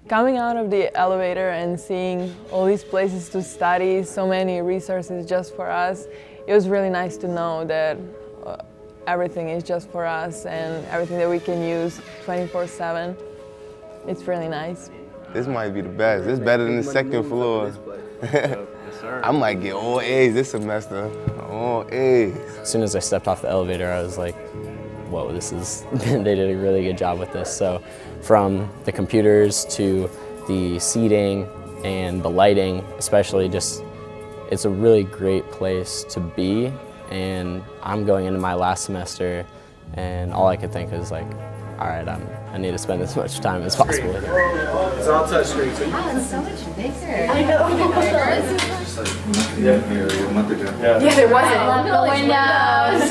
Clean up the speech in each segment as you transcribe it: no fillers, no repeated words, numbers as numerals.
Coming out of the elevator and seeing all these places to study, so many resources just for us, it was really nice to know that everything is just for us and everything that we can use 24/7. It's really nice. This might be the best. It's better than the second floor. I might get all A's this semester. All A's. As soon as I stepped off the elevator, I was like, whoa, this is, they did a really good job with this. So from the computers to the seating and the lighting, especially, just, it's a really great place to be. And I'm going into my last semester, and all I could think is like, all right, I need to spend as much time as possible with it. It's all touchscreen. So wow, it's so much bigger. I know. Yeah, a month ago. Yeah, there wasn't. I love the windows.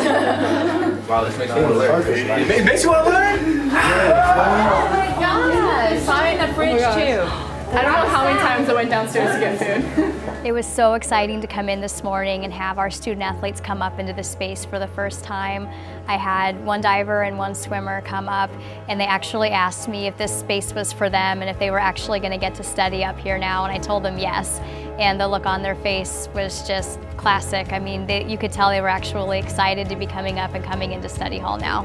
Wow, this makes me want to learn. It makes you want to learn? Oh my gosh. Find the fridge too. I don't know how many times I went downstairs to get food. It was so exciting to come in this morning and have our student athletes come up into the space for the first time. I had one diver and one swimmer come up, and they actually asked me if this space was for them and if they were actually going to get to study up here now, and I told them yes. And the look on their face was just classic. I mean, you could tell they were actually excited to be coming up and coming into study hall now.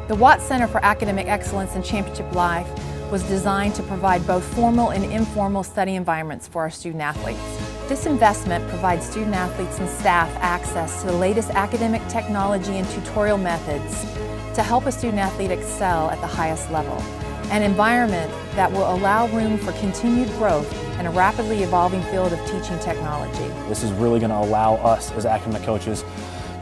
The Watts Center for Academic Excellence and Championship Life was designed to provide both formal and informal study environments for our student athletes. This investment provides student athletes and staff access to the latest academic technology and tutorial methods to help a student athlete excel at the highest level. An environment that will allow room for continued growth in a rapidly evolving field of teaching technology. This is really going to allow us as academic coaches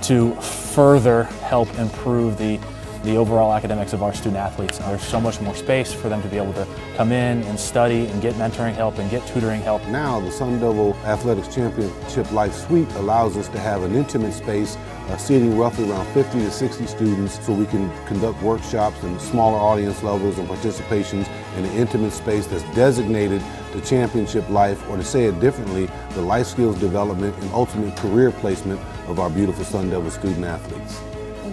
to further help improve the overall academics of our student athletes. There's so much more space for them to be able to come in and study and get mentoring help and get tutoring help. Now the Sun Devil Athletics Championship Life Suite allows us to have an intimate space seating roughly around 50 to 60 students, so we can conduct workshops and smaller audience levels and participations in an intimate space that's designated to championship life, or to say it differently, the life skills development and ultimate career placement of our beautiful Sun Devil student athletes.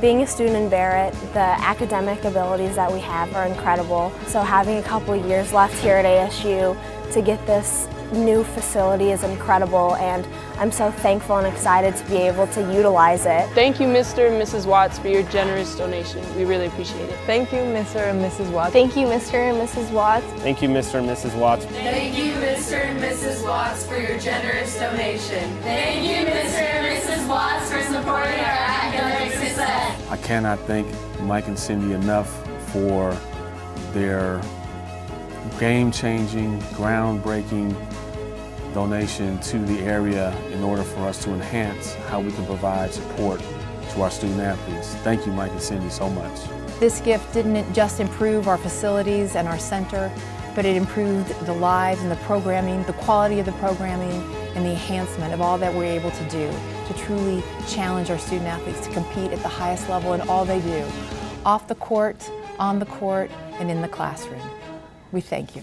Being a student in Barrett, the academic abilities that we have are incredible. So having a couple of years left here at ASU to get this new facility is incredible, and I'm so thankful and excited to be able to utilize it. Thank you, Mr. and Mrs. Watts, for your generous donation. We really appreciate it. Thank you, Mr. and Mrs. Watts. Thank you, Mr. and Mrs. Watts. Thank you, Mr. and Mrs. Watts. Thank you, Mr. and Mrs. Watts, for your generous donation. Thank you, Mr. and Mrs. Watts, for supporting our academic success. I cannot thank Mike and Cindy enough for their game-changing, groundbreaking donation to the area in order for us to enhance how we can provide support to our student athletes. Thank you, Mike and Cindy, so much. This gift didn't just improve our facilities and our center, but it improved the lives and the programming, the quality of the programming, and the enhancement of all that we're able to do to truly challenge our student athletes to compete at the highest level in all they do, off the court, on the court, and in the classroom. We thank you.